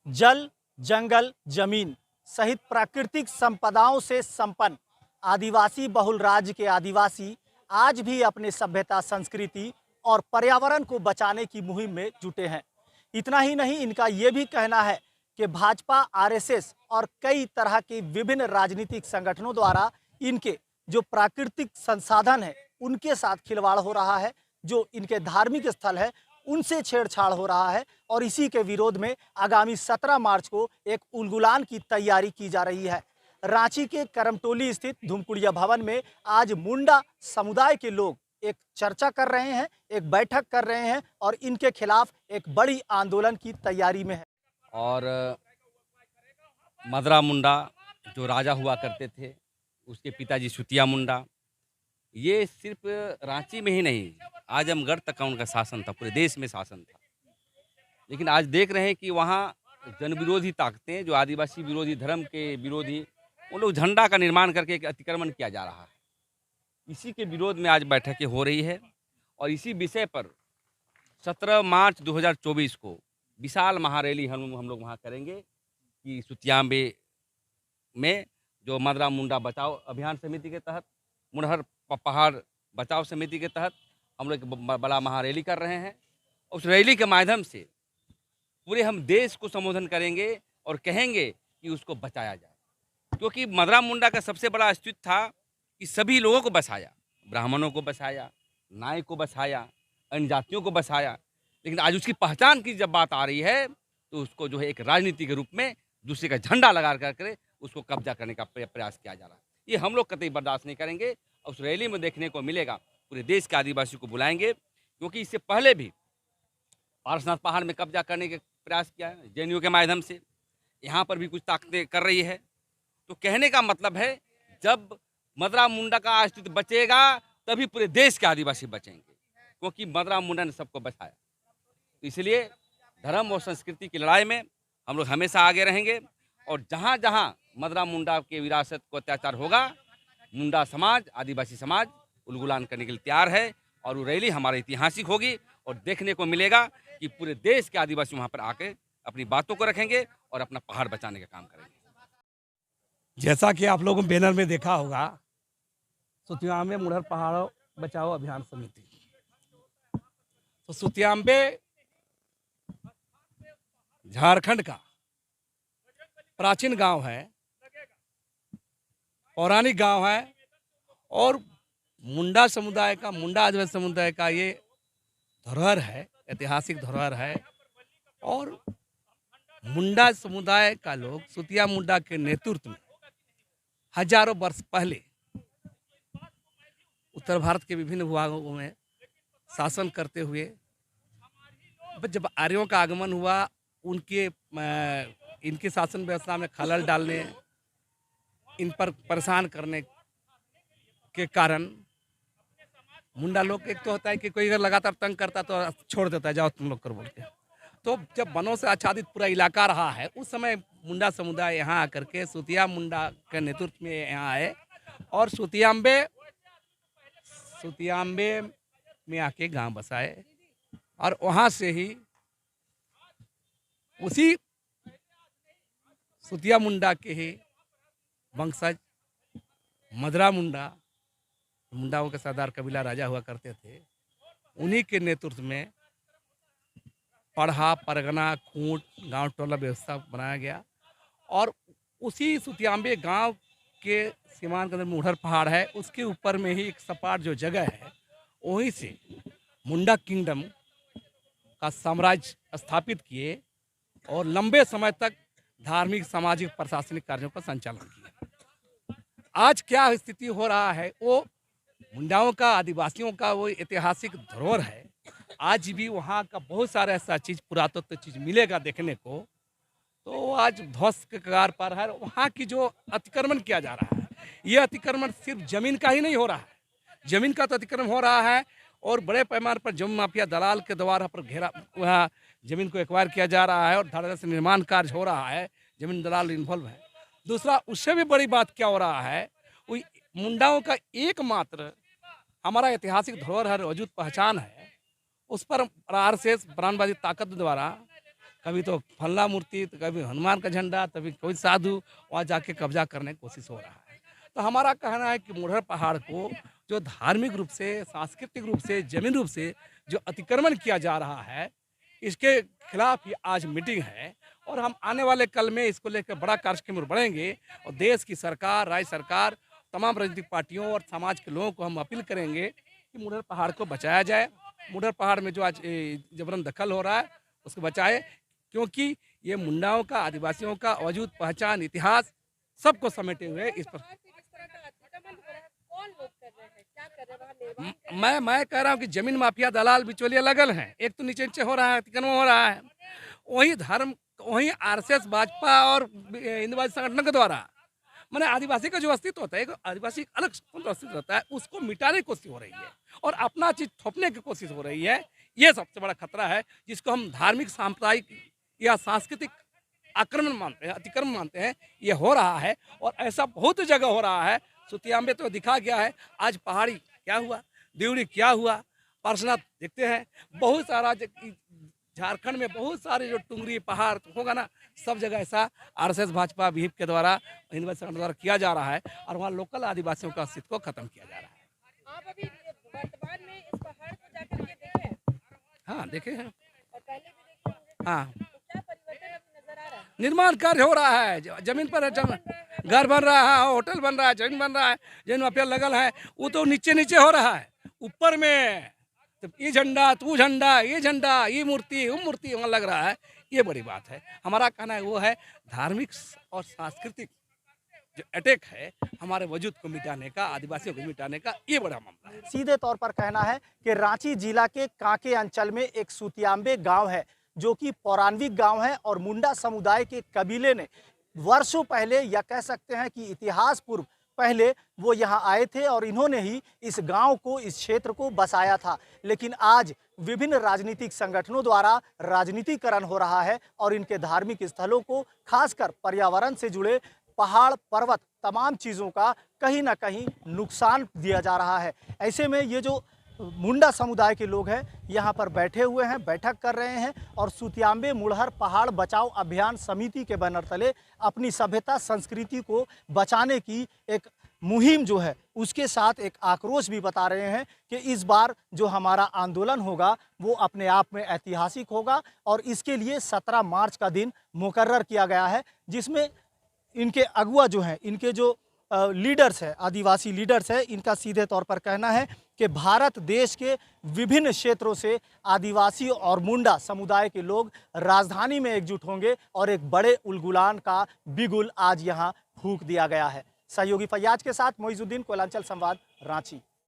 जल, जंगल, जमीन सहित प्राकृतिक संपदाओं से संपन्न आदिवासी बहुल राज्य के आदिवासी आज भी अपने सभ्यता, संस्कृति और पर्यावरण को बचाने की मुहिम में जुटे हैं। इतना ही नहीं, इनका ये भी कहना है कि भाजपा, आरएसएस और कई तरह के विभिन्न राजनीतिक संगठनों द्वारा इनके जो प्राकृतिक संसाधन है उनके साथ खिलवाड़ हो रहा है, जो इनके धार्मिक स्थल है उनसे छेड़छाड़ हो रहा है और इसी के विरोध में आगामी 17 मार्च को एक उलगुलान की तैयारी की जा रही है। रांची के करमटोली स्थित धुमकुड़िया भवन में आज मुंडा समुदाय के लोग एक चर्चा कर रहे हैं, एक बैठक कर रहे हैं और इनके खिलाफ एक बड़ी आंदोलन की तैयारी में है। और मदरा मुंडा जो राजा हुआ करते थे, उसके पिताजी सुतिया मुंडा, ये सिर्फ रांची में ही नहीं, आजमगढ़ तक का उनका शासन था, पूरे देश में शासन था। लेकिन आज देख रहे हैं कि वहाँ जन विरोधी ताकतें, जो आदिवासी विरोधी, धर्म के विरोधी, वो लोग झंडा का निर्माण करके एक अतिक्रमण किया जा रहा है। इसी के विरोध में आज बैठकें हो रही है और इसी विषय पर 17 मार्च 2024 को विशाल महारैली हम लोग वहाँ करेंगे कि सुतियाम्बे में जो मदरा मुंडा बचाओ अभियान समिति के तहत, मुनहर पहाड़ बचाओ समिति के तहत हम लोग एक बड़ा महारैली कर रहे हैं। उस रैली के माध्यम से पूरे हम देश को संबोधन करेंगे और कहेंगे कि उसको बचाया जाए, क्योंकि मदरा मुंडा का सबसे बड़ा अस्तित्व था कि सभी लोगों को बसाया, ब्राह्मणों को बसाया, नाई को बसाया, अन्य जातियों को बसाया। लेकिन आज उसकी पहचान की जब बात आ रही है तो उसको जो है एक राजनीति के रूप में दूसरे का झंडा लगा कर उसको कब्जा करने का प्रयास किया जा रहा है। ये हम लोग कतई बर्दाश्त नहीं करेंगे। उस रैली में देखने को मिलेगा, पूरे देश के आदिवासी को बुलाएंगे, क्योंकि इससे पहले भी पारसनाथ पहाड़ में कब्जा करने के प्रयास किया है जेएनयू के माध्यम से, यहाँ पर भी कुछ ताकतें कर रही है। तो कहने का मतलब है, जब मदरा मुंडा का अस्तित्व बचेगा तभी पूरे देश के आदिवासी बचेंगे, क्योंकि मदरा मुंडा ने सबको बचाया। तो इसलिए धर्म और संस्कृति की लड़ाई में हम लोग हमेशा आगे रहेंगे और जहाँ जहाँ मदरा मुंडा के विरासत को अत्याचार होगा, मुंडा समाज, आदिवासी समाज उलगुलान करने के लिए तैयार है। और वो रैली हमारी ऐतिहासिक होगी और देखने को मिलेगा कि पूरे देश के आदिवासी वहाँ पर आके अपनी बातों को रखेंगे और अपना पहाड़ बचाने का काम करेंगे। जैसा कि आप लोगों ने बैनर में देखा होगा, सुतियाम्बे मुनहर पहाड़ बचाओ अभियान समिति। तो सुतियाम्बे झारखंड का प्राचीन गांव है, पौराणिक गांव है और मुंडा समुदाय का, मुंडा आदिवासी समुदाय का ये धरोहर है, ऐतिहासिक धरोहर है। और मुंडा समुदाय का लोग सुतिया मुंडा के नेतृत्व में हजारों वर्ष पहले उत्तर भारत के विभिन्न भूभागों में शासन करते हुए, जब आर्यों का आगमन हुआ, इनके शासन व्यवस्था में खलल डालने, इन पर परेशान करने के कारण मुंडा लोग, एक तो होता है कि कोई अगर लगातार तंग करता तो छोड़ देता है, जाओ तुम लोग कर बोल के। तो जब वनों से आच्छादित पूरा इलाका रहा है, उस समय मुंडा समुदाय यहाँ आकर के सुतिया मुंडा के नेतृत्व में यहाँ आए और सुतियाम्बे में आके गांव बसाए और वहाँ से ही उसी सुतिया मुंडा के ही वंशज मदरा मुंडा, मुंडाओं के सरदार कबीला राजा हुआ करते थे, उन्हीं के नेतृत्व में पढ़ा, परगना, खूंट, गांव टोला व्यवस्था बनाया गया। और उसी सुतियाम्बे गांव के सीमांत के अंदर मुनहर पहाड़ है, उसके ऊपर में ही एक सपाट जो जगह है, वहीं से मुंडा किंगडम का साम्राज्य स्थापित किए और लंबे समय तक धार्मिक, सामाजिक, प्रशासनिक कार्यों का संचालन किया। आज क्या स्थिति हो रहा है, वो मुंडाओं का, आदिवासियों का वो ऐतिहासिक धरोहर है। आज भी वहाँ का बहुत सारा ऐसा चीज़, पुरातत्व चीज़ मिलेगा देखने को, तो आज ध्वस्त के कगार पर है। वहाँ की जो अतिक्रमण किया जा रहा है, ये अतिक्रमण सिर्फ जमीन का ही नहीं हो रहा है, जमीन का तो अतिक्रमण हो रहा है और बड़े पैमाने पर जमीन माफिया दलाल के द्वारा पर घेरा, वहाँ जमीन को एक्वायर किया जा रहा है और धड़ल्ले से निर्माण कार्य हो रहा है, जमीन दलाल इन्वॉल्व है। दूसरा, उससे भी बड़ी बात क्या हो रहा है, वो मुंडाओं का एकमात्र हमारा ऐतिहासिक धरोहर है, वजूद पहचान है, उस पर आरएसएस ब्रांडबाजी ताकत द्वारा कभी तो फल्ला मूर्ति, तो कभी हनुमान का झंडा, कभी कोई साधु, वहाँ जाके कब्जा करने की कोशिश हो रहा है। तो हमारा कहना है कि मुढ़र पहाड़ को जो धार्मिक रूप से, सांस्कृतिक रूप से, जमीन रूप से जो अतिक्रमण किया जा रहा है, इसके खिलाफ ही आज मीटिंग है और हम आने वाले कल में इसको लेकर बड़ा कार्यक्रम में बढ़ेंगे और देश की सरकार, राज्य सरकार, तमाम राजनीतिक पार्टियों और समाज के लोगों को हम अपील करेंगे कि मुढ़र पहाड़ को बचाया जाए। मुढ़र पहाड़ में जो आज जबरन दखल हो रहा है उसको बचाए, क्योंकि ये मुंडाओं का, आदिवासियों का वजूद, पहचान, इतिहास सबको समेटे हुए इस पर मैं कह रहा हूँ कि जमीन माफिया, दलाल, बिचौलिया लगल हैं। एक तो नीचे नीचे हो रहा है, अतिक्रमण हो रहा है, वही धर्म, वही आरएसएस, भाजपा और हिंदुवादी संगठनों के द्वारा मैंने आदिवासी का जो अस्तित्व होता है, आदिवासी अलग स्वतंत्र अस्तित्व होता है, उसको मिटाने की कोशिश हो रही है और अपना चीज थोपने की कोशिश हो रही है। ये सबसे बड़ा खतरा है, जिसको हम धार्मिक, सांप्रदायिक या सांस्कृतिक आक्रमण मानते हैं, अतिक्रमण मानते हैं। ये हो रहा है और ऐसा बहुत जगह हो रहा है। सुतियाम्बे तो दिखा गया है, आज पहाड़ी क्या हुआ, देवड़ी क्या हुआ, पार्श्वनाथ देखते हैं, बहुत सारा झारखंड में बहुत सारे जो टुंगरी पहाड़ होगा ना, सब जगह ऐसा आरएसएस, भाजपा, विहिप के द्वारा, हिंदुवादी संगठन द्वारा किया जा रहा है और वहाँ लोकल आदिवासियों का अस्तित्व को खत्म किया जा रहा है। आप अभी वर्तमान में इस पहाड़ को जाकर के देखे हैं? हाँ, देखे हैं। और पहले भी देखे होंगे। हाँ, तो क्या परिवर्तन अभी नजर आ रहा है? निर्माण कार्य हो रहा है, जमीन पर घर बन रहा है, होटल बन रहा है, जमीन बन रहा है, जमीन माफिया लगल है, वो तो नीचे नीचे हो रहा है। ऊपर में तो ये झंडा, तू झंडा, ये झंडा, ये मूर्ति, वो मूर्ति वहाँ लग रहा है। ये बड़ी बात है। हमारा कहना है वो है धार्मिक और सांस्कृतिक जो अटैक है हमारे वजूद को मिटाने का, आदिवासियों को मिटाने का, ये बड़ा मामला है। सीधे तौर पर कहना है कि रांची जिला के कांके अंचल में एक सुतियाम्बे गांव है, जो कि पौराणिक गांव है और मुंडा समुदाय के कबीले ने वर्षों पहले, या कह सकते हैं कि इतिहास पूर्व पहले वो यहाँ आए थे और इन्होंने ही इस गांव को, इस क्षेत्र को बसाया था। लेकिन आज विभिन्न राजनीतिक संगठनों द्वारा राजनीतिकरण हो रहा है और इनके धार्मिक स्थलों को, खासकर पर्यावरण से जुड़े पहाड़, पर्वत, तमाम चीज़ों का कहीं ना कहीं नुकसान दिया जा रहा है। ऐसे में ये जो मुंडा समुदाय के लोग हैं यहाँ पर बैठे हुए हैं, बैठक कर रहे हैं और सुतियाम्बे मुढ़र पहाड़ बचाओ अभियान समिति के बैनर तले अपनी सभ्यता, संस्कृति को बचाने की एक मुहिम जो है उसके साथ एक आक्रोश भी बता रहे हैं कि इस बार जो हमारा आंदोलन होगा वो अपने आप में ऐतिहासिक होगा और इसके लिए 17 मार्च का दिन मुकर्रर किया गया है, जिसमें इनके अगुआ जो हैं, इनके जो लीडर्स हैं, आदिवासी लीडर्स हैं, इनका सीधे तौर पर कहना है कि भारत देश के विभिन्न क्षेत्रों से आदिवासी और मुंडा समुदाय के लोग राजधानी में एकजुट होंगे और एक बड़े उलगुलान का बिगुल आज यहाँ फूंक दिया गया है। सहयोगी फैयाज के साथ मोइजुद्दीन, कोयलांचल संवाद, रांची।